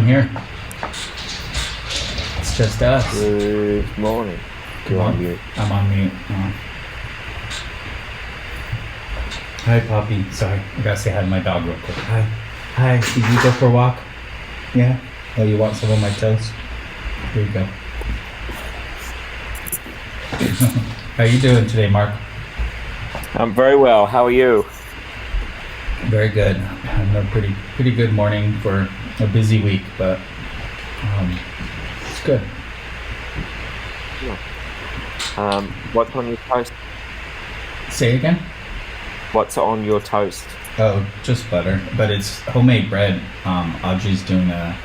here. It's just us. Good morning. You're on mute. I'm on mute. Hi, Poppy. Sorry, I gotta say hi to my dog real quick. Hi. Hi. Did you go for a walk? Yeah? Oh, you want some of my toast? Here you go. How you doing today, Mark? I'm very well. How are you? Very good. Having a pretty good morning for a busy week, but it's good. What's on your toast? Say it again? What's on your toast? Oh, just butter, but it's homemade bread. Audrey's doing a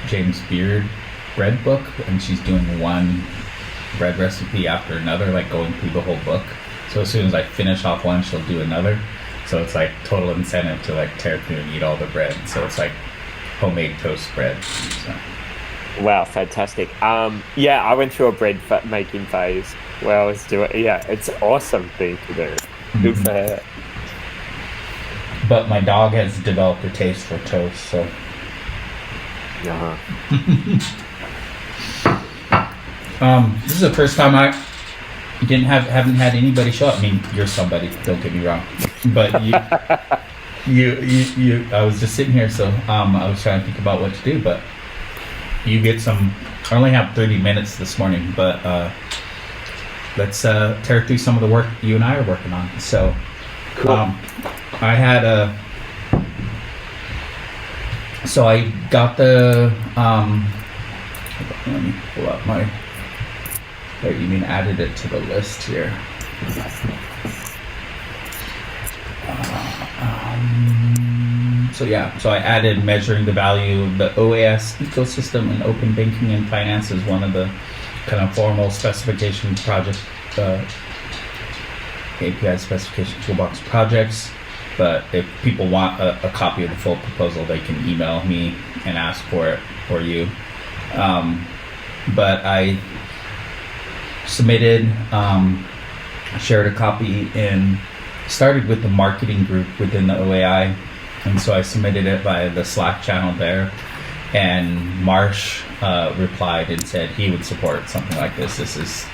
James Beard bread book, and she's doing one bread recipe after another, like going through the whole book. So as soon as I finish off one, she'll do another. So it's like total incentive to like tear through and eat all the bread. So it's like homemade toast bread. So. Wow, fantastic. Yeah, I went through a bread making phase where I was doing, yeah, it's an awesome thing to do. Good for her. But my dog has developed a taste for toast, so. This is the first time I haven't had anybody show up. I mean, you're somebody, don't get me wrong. But you I was just sitting here, so I was trying to think about what to do, but you get some. I only have 30 minutes this morning, but let's tear through some of the work you and I are working on. So cool. I had so I got the let me pull up my. Wait, you mean added it to the list here? So I added measuring the value of the OAS ecosystem and open banking and finance as one of the kind of formal specification project API specification toolbox projects. But if people want a copy of the full proposal, they can email me and ask for it for you. But I submitted, shared a copy, and started with the marketing group within the OAI. And so I submitted it via the Slack channel there. And Marsh replied and said he would support something like this. This is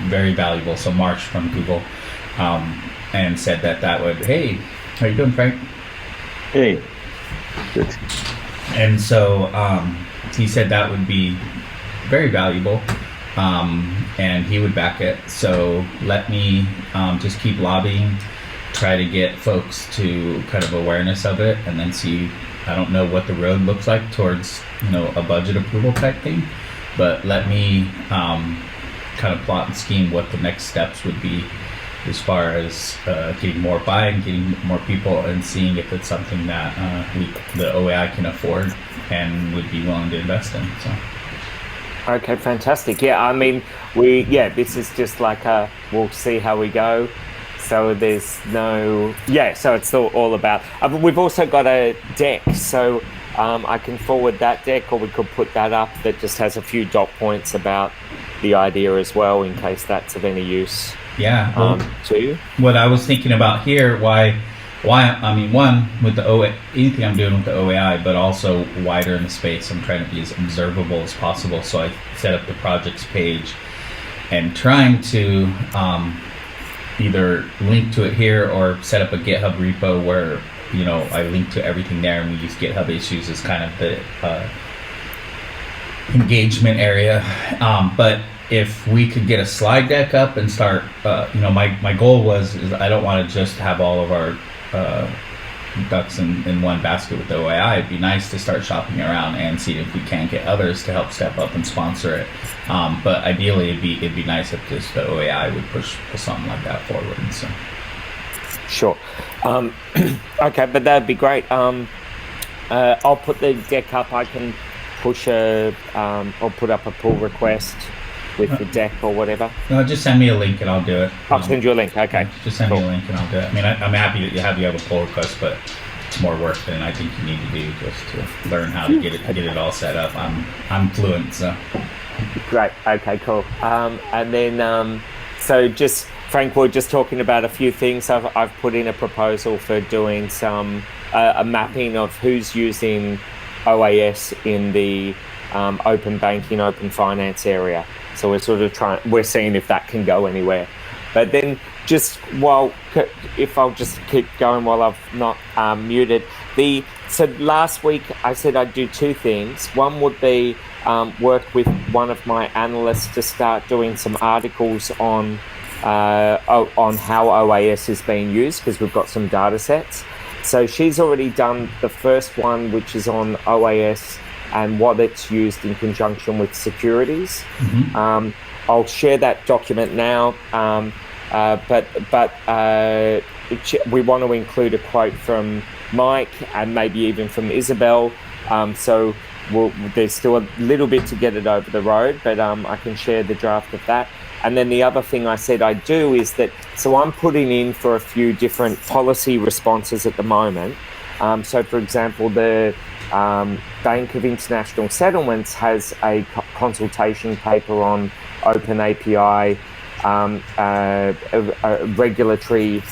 very valuable. So Marsh from Google, and said that would, hey, how you doing, Frank? Hey, good. And so he said that would be very valuable, and he would back it. So let me just keep lobbying, try to get folks to kind of awareness of it, and then see. I don't know what the road looks like towards a budget approval type thing, but let me kind of plot and scheme what the next steps would be as far as getting more buy-in, getting more people, and seeing if it's something that the OAI can afford and would be willing to invest in. So. Okay, fantastic. Yeah, I mean, this is just like we'll see how we go. So there's no, so it's all about, we've also got a deck, so I can forward that deck, or we could put that up that just has a few dot points about the idea as well, in case that's of any use. Yeah. To you. What I was thinking about here, why, I mean, one, with the anything I'm doing with the OAI, but also wider in the space, I'm trying to be as observable as possible. So I set up the projects page and trying to either link to it here or set up a GitHub repo where, I link to everything there, and we use GitHub issues as kind of the engagement area. But if we could get a slide deck up and start, my goal is I don't want to just have all of our ducks in one basket with the OAI. It'd be nice to start shopping around and see if we can get others to help step up and sponsor it. But ideally, it'd be nice if just the OAI would push something like that forward. So. Sure. Okay, but that'd be great. I'll put the deck up. I can push I'll put up a pull request with the deck or whatever. No, just send me a link and I'll do it. I'll send you a link. Okay. Just send me a link and I'll do it. I mean, I'm happy that you have a pull request, but it's more work than I think you need to do just to learn how to get it all set up. I'm fluent, so. Great. Okay. Cool. And then so just Frank, we're just talking about a few things. I've put in a proposal for doing a mapping of who's using OAS in the open banking, open finance area. So we're sort of we're seeing if that can go anywhere. But then if I'll just keep going while I've not muted. So last week I said I'd do two things. One would be work with one of my analysts to start doing some articles on how OAS is being used, because we've got some data sets. So she's already done the first one, which is on OAS and what it's used in conjunction with securities. Mm-hmm. I'll share that document now, but we want to include a quote from Mike and maybe even from Isabel. So there's still a little bit to get it over the road, but I can share the draft of that. And then the other thing I said I'd do is that, so I'm putting in for a few different policy responses at the moment. So for example, the Bank of International Settlements has a consultation paper on open API regulatory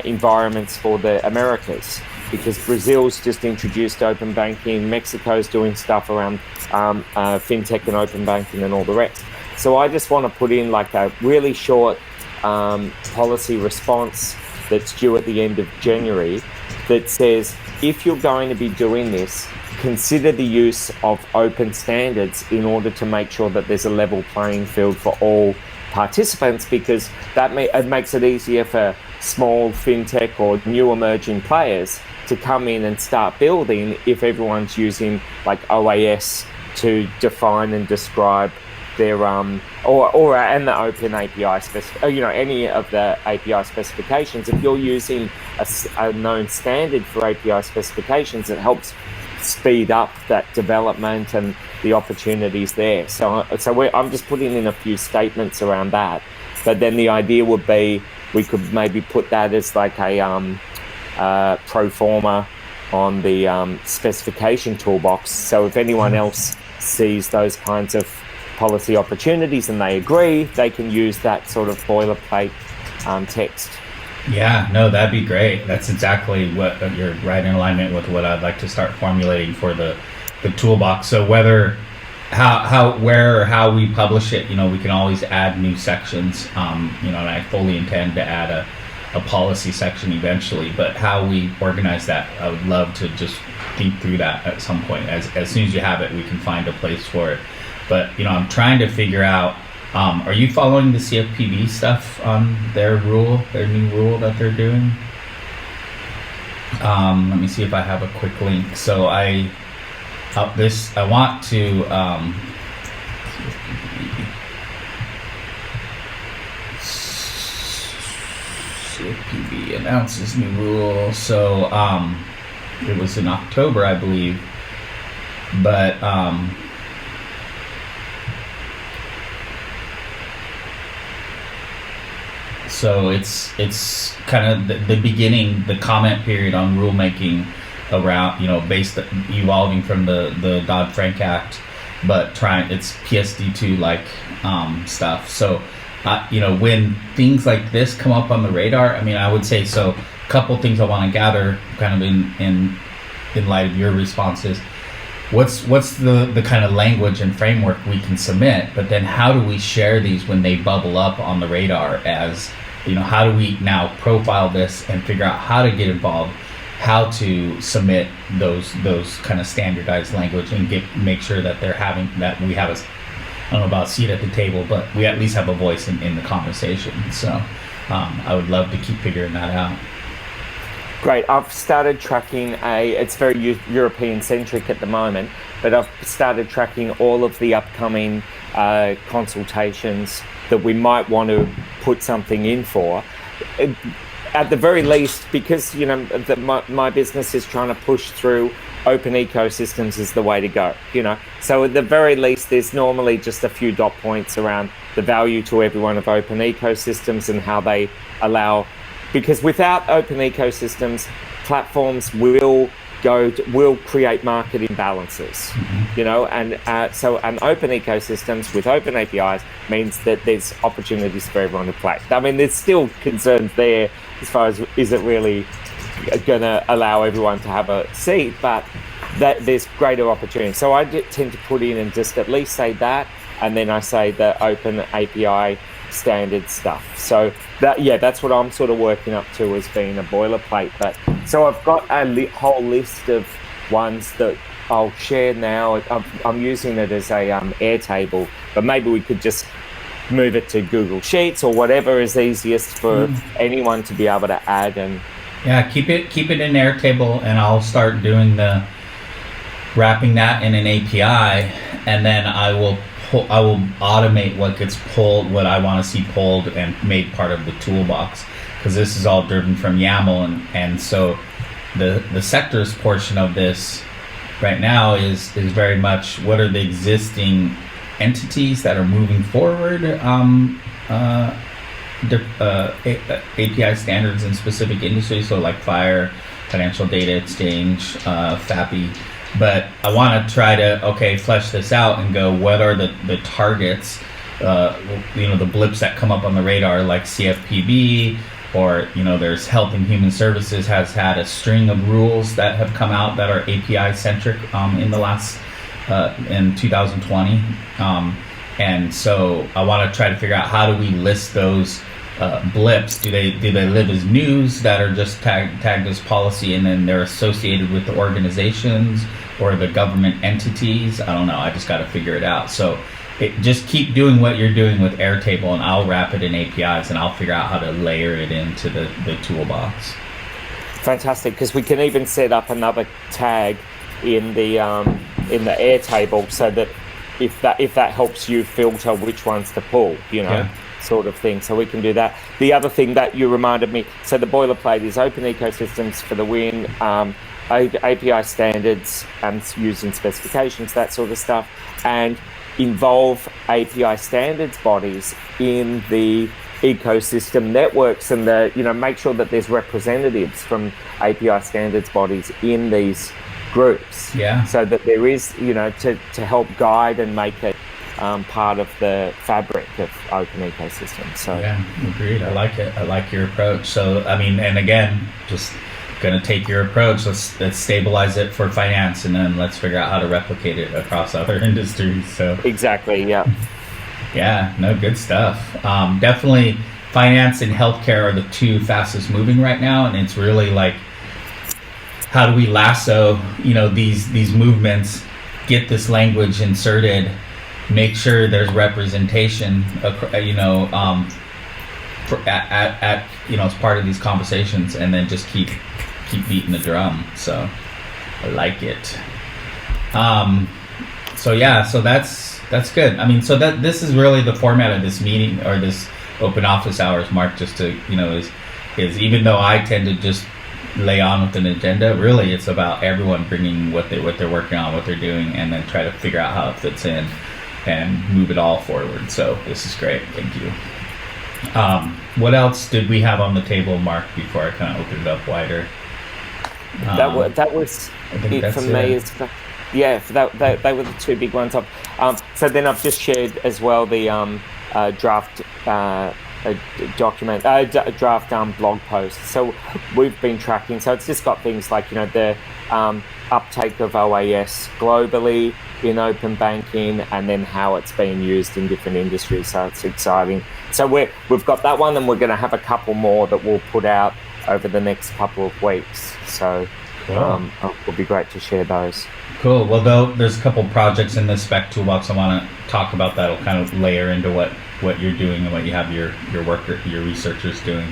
environments for the Americas, because Brazil's just introduced open banking, Mexico's doing stuff around fintech and open banking and all the rest. So I just want to put in like a really short policy response that's due at the end of January that says, if you're going to be doing this, consider the use of open standards in order to make sure that there's a level playing field for all participants, because it makes it easier for small fintech or new emerging players to come in and start building if everyone's using like OAS to define and describe their and the open API any of the API specifications. If you're using a known standard for API specifications, it helps speed up that development and the opportunities there. So I'm just putting in a few statements around that. But then the idea would be we could maybe put that as like a pro forma on the specification toolbox. So if anyone else sees those kinds of policy opportunities and they agree, they can use that sort of boilerplate text. Yeah, no, that'd be great. That's exactly what you're right in alignment with what I'd like to start formulating for the toolbox. So whether where or how we publish it, we can always add new sections. And I fully intend to add a policy section eventually, but how we organize that, I would love to just think through that at some point. As soon as you have it, we can find a place for it. But I'm trying to figure out, are you following the CFPB stuff on their new rule that they're doing? Let me see if I have a quick link. So I want to CFPB announces new rule. So it was in October, I believe, but so it's kind of the beginning, the comment period on rulemaking around, evolving from the Dodd-Frank Act, but it's PSD2 like stuff. So, when things like this come up on the radar, I would say, so a couple things I want to gather kind of in light of your responses. What's the kind of language and framework we can submit, but then how do we share these when they bubble up on the radar? As how do we now profile this and figure out how to get involved, how to submit those kind of standardized language and make sure that we have I don't know about a seat at the table, but we at least have a voice in the conversation. So I would love to keep figuring that out. Great. I've started tracking it's very European centric at the moment, but I've started tracking all of the upcoming consultations that we might want to put something in for. At the very least, because my business is trying to push through open ecosystems is the way to go. So at the very least, there's normally just a few dot points around the value to everyone of open ecosystems and how they allow. Because without open ecosystems, platforms will will create market imbalances, and so an open ecosystems with open APIs means that there's opportunities for everyone to play. I mean, there's still concerns there as far as is it really going to allow everyone to have a seat, but that there's greater opportunity. So I tend to put in and just at least say that, and then I say the open API standard stuff. So that's what I'm sort of working up to as being a boilerplate. But so I've got a whole list of ones that I'll share now. I'm using it as a Airtable, but maybe we could just move it to Google Sheets or whatever is easiest for anyone to be able to add. And keep it in Airtable, and I'll start doing wrapping that in an API, and then I will automate what gets pulled, what I want to see pulled and made part of the toolbox, because this is all driven from YAML, and so the sectors portion of this right now is very much what are the existing entities that are moving forward API standards in specific industries, so like FHIR, Financial Data Exchange, FAPI. But I want to try to, flesh this out and go, what are the targets, the blips that come up on the radar, like CFPB, or, there's Health and Human Services has had a string of rules that have come out that are API centric in the last, in 2020. And so I want to try to figure out how do we list those blips. Do they live as news that are just tagged as policy, and then they're associated with the organizations or the government entities? I don't know. I just got to figure it out. So just keep doing what you're doing with Airtable, and I'll wrap it in APIs, and I'll figure out how to layer it into the toolbox. Fantastic, because we can even set up another tag in the Airtable, so that if that helps you filter which ones to pull, sort of thing. So we can do that. The other thing that you reminded me, so the boilerplate is open ecosystems for the win, API standards and using specifications, that sort of stuff, and involve API standards bodies in the ecosystem networks, and make sure that there's representatives from API standards bodies in these groups. So that there is, to help guide and make it part of the fabric of open ecosystems. So agreed. I like it. I like your approach. So and again, just gonna take your approach. Let's stabilize it for finance, and then let's figure out how to replicate it across other industries. So exactly. Good stuff. Definitely finance and healthcare are the two fastest moving right now, and it's really like, how do we lasso these movements, get this language inserted, make sure there's representation as part of these conversations, and then just keep beating the drum. So I like it. So that's good. So this is really the format of this meeting, or this open office hours, Mark, just to is even though I tend to just lay on with an agenda, really it's about everyone bringing what they're working on, what they're doing, and then try to figure out how it fits in and move it all forward. So this is great. Thank you. What else did we have on the table, Mark, before I kind of open it up wider? That was it for me. They were the two big ones. So then I've just shared as well the draft draft blog post. So we've been tracking. So it's just got things like the uptake of OAS globally in open banking, and then how it's being used in different industries. So it's exciting. So we've got that one, and we're going to have a couple more that we'll put out over the next couple of weeks. So cool. It'll be great to share those. Cool. Well, there's a couple projects in the spec toolbox I want to talk about that'll kind of layer into what you're doing and what you have your researchers doing.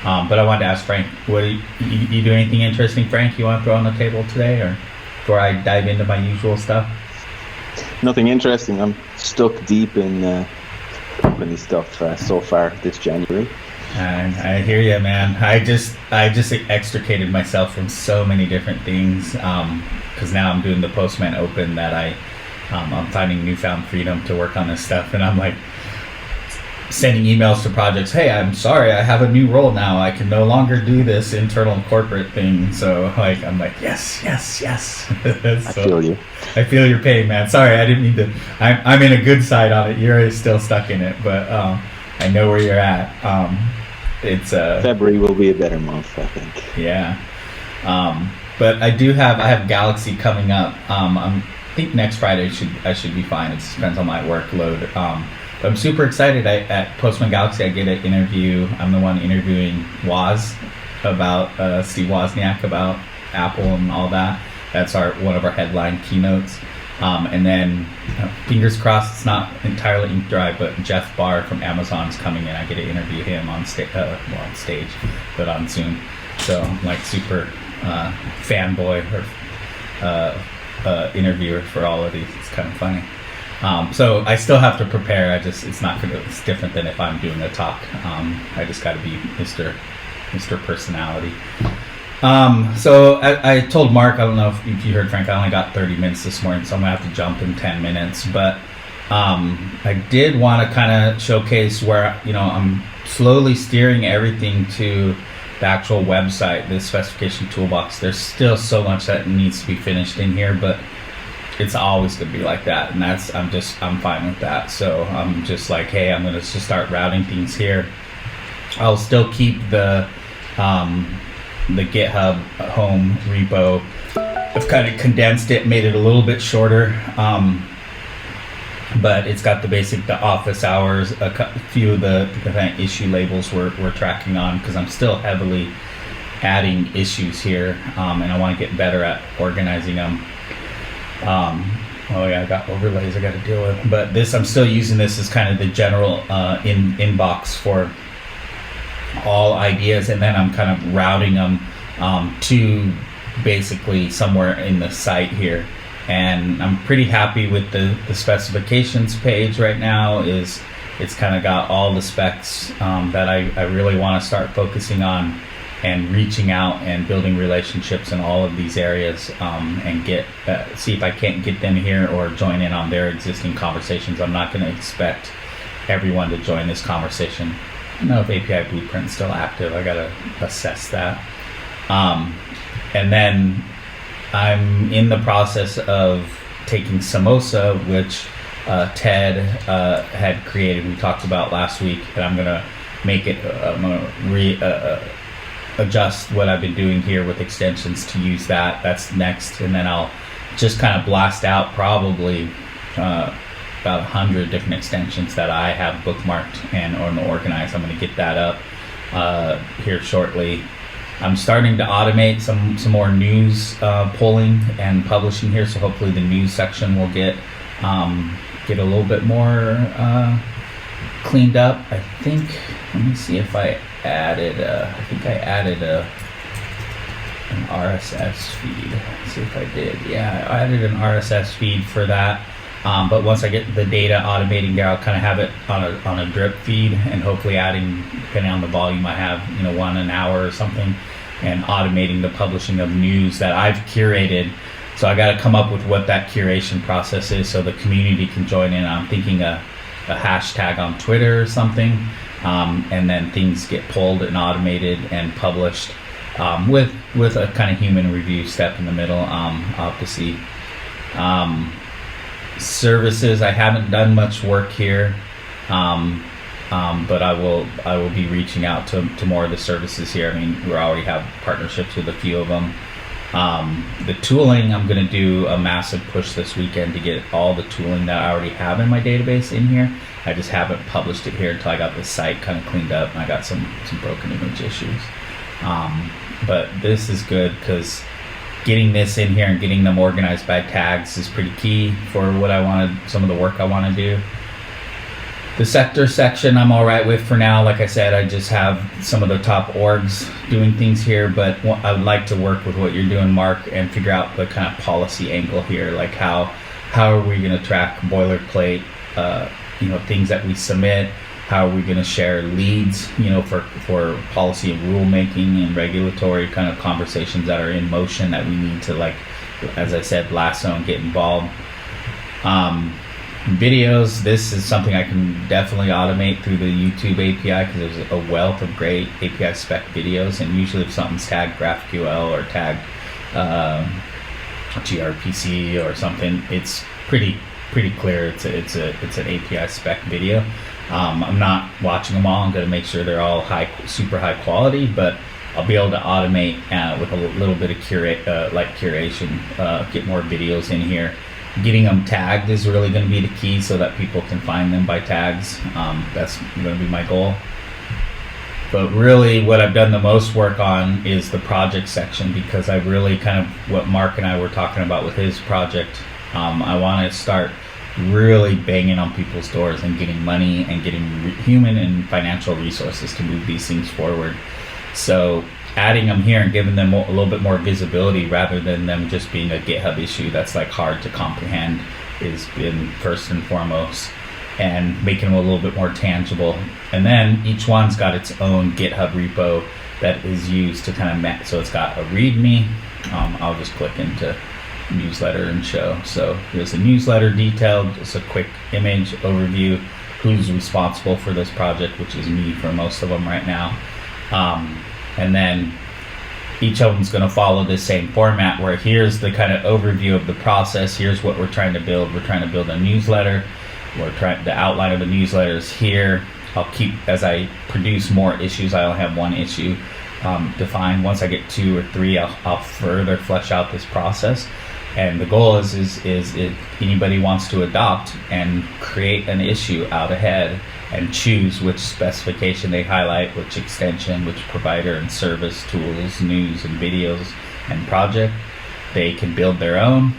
But I wanted to ask Frank, what you do anything interesting, Frank, you want to throw on the table today, or before I dive into my usual stuff? Nothing interesting. I'm stuck deep in company stuff so far this January. I hear you, man. I just extricated myself from so many different things, because now I'm doing the Postman Open that I'm finding newfound freedom to work on this stuff, and I'm like sending emails to projects. Hey, I'm sorry, I have a new role now. I can no longer do this internal corporate thing. So like, I'm like, yes. I feel you. I feel your pain, man. Sorry, I didn't mean to. I'm in a good side on it. You're still stuck in it, but I know where you're at. It's February will be a better month, I think. Yeah. But I have Galaxy coming up. I think next Friday I should be fine. It just depends on my workload. But I'm super excited. At Postman Galaxy, I get an interview. I'm the one interviewing Woz about Steve Wozniak about Apple and all that. That's one of our headline keynotes. And then, fingers crossed, it's not entirely ink dry, but Jeff Barr from Amazon is coming in. I get to interview him on stage, but on Zoom. So I'm like super fanboy or interviewer for all of these. It's kind of funny. So I still have to prepare. It's different than if I'm doing a talk. I just got to be Mr. Personality. So I told Mark, I don't know if you heard Frank, I only got 30 minutes this morning, so I'm gonna have to jump in 10 minutes. But I did want to kind of showcase where, I'm slowly steering everything to the actual website, the specification toolbox. There's still so much that needs to be finished in here, but it's always going to be like that, and I'm fine with that. So I'm just like, hey, I'm going to just start routing things here. I'll still keep the GitHub home repo. I've kind of condensed it, made it a little bit shorter, but it's got the office hours, a few of the kind of issue labels we're tracking on, because I'm still heavily adding issues here, and I want to get better at organizing them. I got overlays I got to deal with, but I'm still using this as kind of the general inbox for all ideas, and then I'm kind of routing them to basically somewhere in the site here. And I'm pretty happy with the specifications page right now. It's kind of got all the specs that I really want to start focusing on, and reaching out and building relationships in all of these areas, and see if I can't get them here or join in on their existing conversations. I'm not going to expect everyone to join this conversation. I don't know if API Blueprint's still active. I got to assess that. And then I'm in the process of taking Samosa, which Ted had created, we talked about last week, and I'm going to make it, adjust what I've been doing here with extensions to use that. That's next, and then I'll just kind of blast out probably about 100 different extensions that I have bookmarked and organized. I'm going to get that up here shortly. I'm starting to automate some more news pulling and publishing here, so hopefully the news section will get a little bit more cleaned up. I think, let me see if I added an RSS feed. Let's see if I did. Yeah, I added an RSS feed for that. But once I get the data automating there, I'll kind of have it on a drip feed, and hopefully adding, depending on the volume I have, one an hour or something, and automating the publishing of news that I've curated. So I got to come up with what that curation process is so the community can join in. I'm thinking a hashtag on Twitter or something, and then things get pulled and automated and published with a kind of human review step in the middle. I'll have to see. Services, I haven't done much work here, but I will be reaching out to more of the services here. I mean, we already have partnerships with a few of them. The tooling, I'm going to do a massive push this weekend to get all the tooling that I already have in my database in here. I just haven't published it here until I got the site kind of cleaned up, and I got some broken image issues. But this is good because getting this in here and getting them organized by tags is pretty key for what I wanted, some of the work I want to do. The sector section I'm all right with for now. Like I said, I just have some of the top orgs doing things here, but I would like to work with what you're doing, Mark, and figure out the kind of policy angle here, like how are we going to track boilerplate, things that we submit. How are we going to share leads, for policy and rulemaking and regulatory kind of conversations that are in motion that we need to, like, as I said, lasso and get involved. Videos, this is something I can definitely automate through the YouTube API because there's a wealth of great API spec videos, and usually if something's tagged GraphQL or tagged gRPC or something, it's pretty clear it's an API spec video. I'm not watching them all. I'm going to make sure they're all super high quality, but I'll be able to automate with a little bit of curation, get more videos in here. Getting them tagged is really going to be the key so that people can find them by tags. That's going to be my goal. But really what I've done the most work on is the project section, because I really kind of, what Mark and I were talking about with his project, I want to start really banging on people's doors and getting money and getting human and financial resources to move these things forward. So adding them here and giving them a little bit more visibility rather than them just being a GitHub issue that's like hard to comprehend is been first and foremost, and making them a little bit more tangible. And then each one's got its own GitHub repo that is used to kind of map. So it's got a README. I'll just click into newsletter and show. So here's a newsletter detailed, just a quick image overview, who's responsible for this project, which is me for most of them right now. And then each of them is going to follow the same format where here's the kind of overview of the process. Here's what we're trying to build. We're trying to build a newsletter. The outline of the newsletter is here. I'll keep, as I produce more issues, I only have one issue defined. Once I get 2 or 3, I'll further flesh out this process. And the goal is if anybody wants to adopt and create an issue out ahead and choose which specification they highlight, which extension, which provider and service, tools, news and videos and project, they can build their own,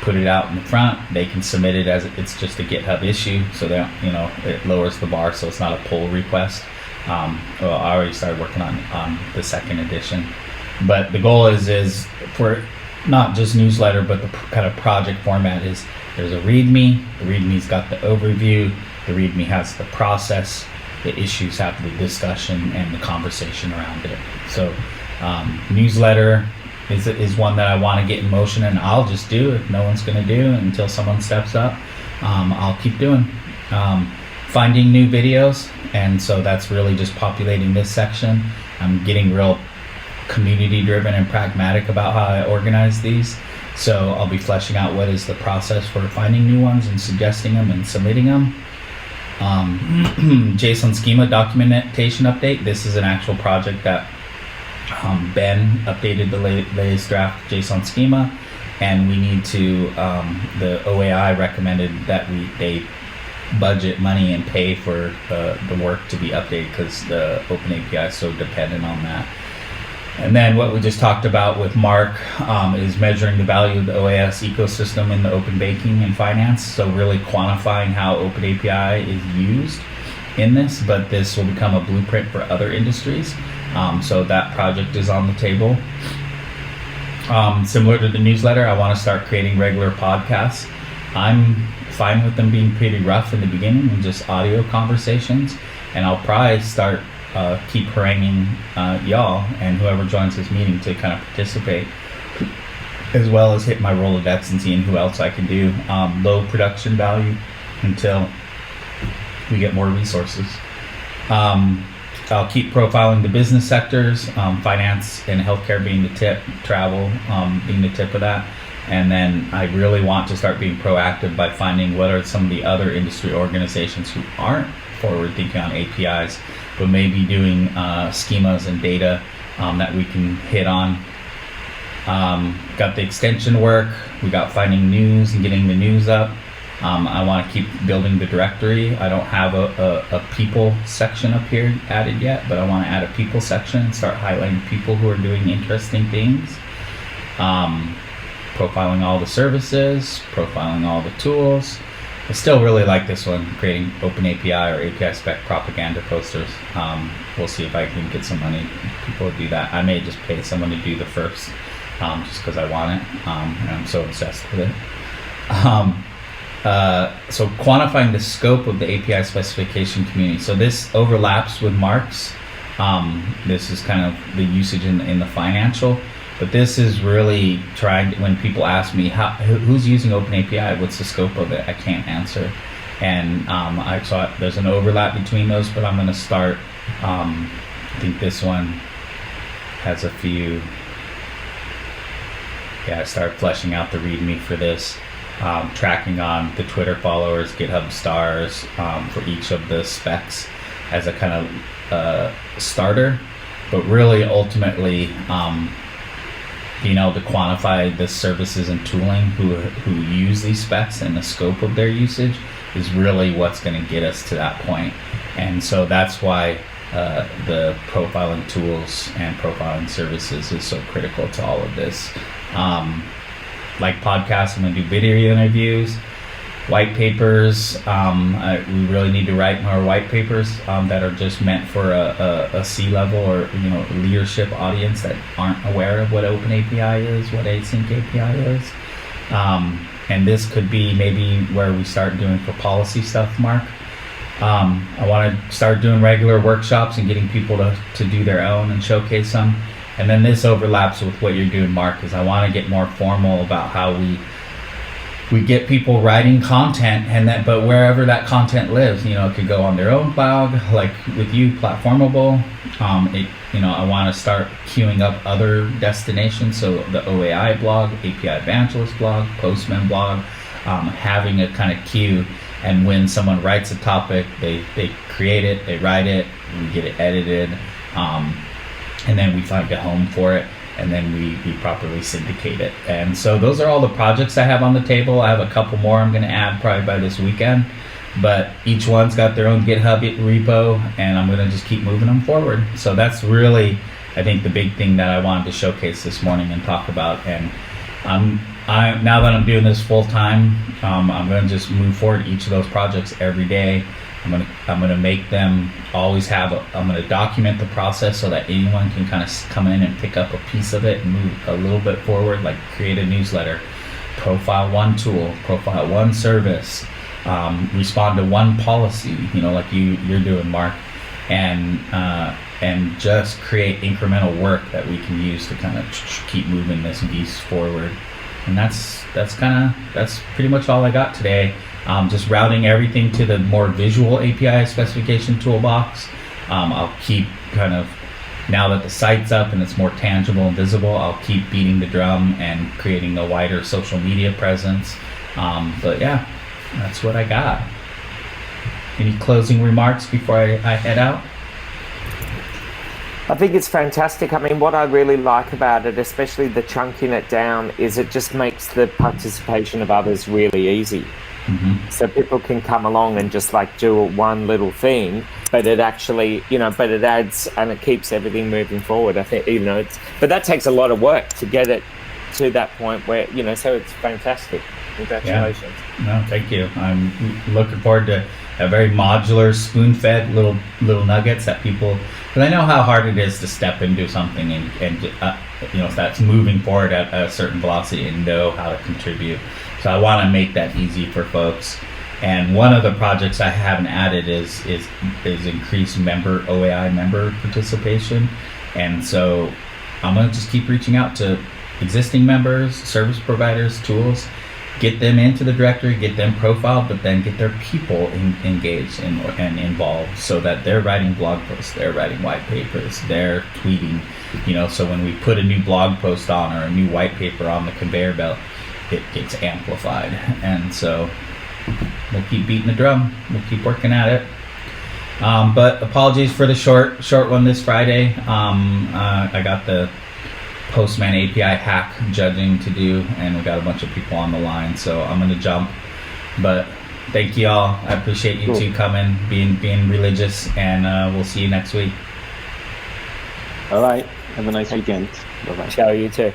put it out in the front. They can submit it as it's just a GitHub issue, so that it lowers the bar, so it's not a pull request. Well, I already started working on the second edition, but the goal is for not just newsletter, but the kind of project format is there's a README. The README's got the overview. The README has the process. The issues have the discussion and the conversation around it. So newsletter is one that I want to get in motion, and I'll just do if no one's going to do until someone steps up. I'll keep doing finding new videos, and so that's really just populating this section. I'm getting real community driven and pragmatic about how I organize these, so I'll be fleshing out what is the process for finding new ones and suggesting them and submitting them. JSON schema documentation update. This is an actual project that Ben updated the latest draft JSON schema, and we need to the OAI recommended that they budget money and pay for the work to be updated because the OpenAPI is so dependent on that. And then what we just talked about with Mark is measuring the value of the OAS ecosystem in the open banking and finance. So really quantifying how OpenAPI is used in this, but this will become a blueprint for other industries. So that project is on the table. Similar to the newsletter, I want to start creating regular podcasts. I'm fine with them being pretty rough in the beginning and just audio conversations. And I'll probably start keep haranguing y'all and whoever joins this meeting to kind of participate, as well as hit my Rolodex and seeing who else I can do. Low production value until we get more resources. I'll keep profiling the business sectors, finance and healthcare being the tip, travel being the tip of that. And then I really want to start being proactive by finding what are some of the other industry organizations who aren't forward thinking on APIs, but maybe doing schemas and data that we can hit on. Got the extension work. We got finding news and getting the news up. I want to keep building the directory. I don't have a people section up here added yet, but I want to add a people section and start highlighting people who are doing interesting things. Profiling all the services, profiling all the tools. I still really like this one, creating OpenAPI or API spec propaganda posters. We'll see if I can get some money. People do that. I may just pay someone to do the first, just because I want it, and I'm so obsessed with it. So quantifying the scope of the API specification community. So this overlaps with Mark's. This is kind of the usage in the financial. But this is really trying to, when people ask me who's using OpenAPI, what's the scope of it, I can't answer. And I saw there's an overlap between those, but I'm going to start. I think this one has a few. Yeah, I started fleshing out the README for this, tracking on the Twitter followers, GitHub stars for each of the specs as a kind of starter, but really ultimately being able to quantify the services and tooling who use these specs and the scope of their usage is really what's going to get us to that point. And so that's why the profiling tools and profiling services is so critical to all of this. Like podcasts, I'm going to do video interviews, white papers. We really need to write more white papers that are just meant for a C-level or leadership audience that aren't aware of what OpenAPI is, what Async API is. And this could be maybe where we start doing for policy stuff, Mark. I want to start doing regular workshops and getting people to do their own and showcase them. And then this overlaps with what you're doing, Mark, is I want to get more formal about how we get people writing content, but wherever that content lives, it could go on their own blog, like with you, Platformable. I want to start queuing up other destinations, so the OAI blog, API Evangelist blog, Postman blog, having a kind of queue. And when someone writes a topic, they create it, they write it, we get it edited, and then we find a home for it, and then we properly syndicate it. And so those are all the projects I have on the table. I have a couple more I'm going to add probably by this weekend, but each one's got their own GitHub repo, and I'm going to just keep moving them forward. So that's really, I think, the big thing that I wanted to showcase this morning and talk about. And now that I'm doing this full time, I'm going to just move forward each of those projects every day. I'm going to make them always I'm going to document the process so that anyone can kind of come in and pick up a piece of it and move a little bit forward, like create a newsletter, profile one tool, profile one service, respond to one policy, like you're doing, Mark, and just create incremental work that we can use to kind of keep moving this beast forward. And that's pretty much all I got today. Just routing everything to the more visual API specification toolbox. I'll keep now that the site's up and it's more tangible and visible, I'll keep beating the drum and creating a wider social media presence. But yeah, that's what I got. Any closing remarks before I head out? I think it's fantastic. I mean, what I really like about it, especially the chunking it down, is it just makes the participation of others really easy. Mm-hmm. So people can come along and just do one little thing, but it actually, but it adds and it keeps everything moving forward. I think, but that takes a lot of work to get it to that point where, so it's fantastic. Congratulations. Yeah. No, thank you. I'm looking forward to a very modular, spoon-fed little nuggets that people, because I know how hard it is to step into something and that's moving forward at a certain velocity and know how to contribute. So I want to make that easy for folks. And one of the projects I haven't added is increased OAI member participation. And so I'm going to just keep reaching out to existing members, service providers, tools, get them into the directory, get them profiled, but then get their people engaged and involved so that they're writing blog posts, they're writing white papers, they're tweeting, so when we put a new blog post on or a new white paper on the conveyor belt, it gets amplified. And so we'll keep beating the drum, we'll keep working at it. But apologies for the short one this Friday. I got the Postman API hack judging to do, and we got a bunch of people on the line, so I'm going to jump. But thank you all. I appreciate you two coming, being religious, and we'll see you next week. All right. Have a nice weekend. Bye-bye. Ciao, you too.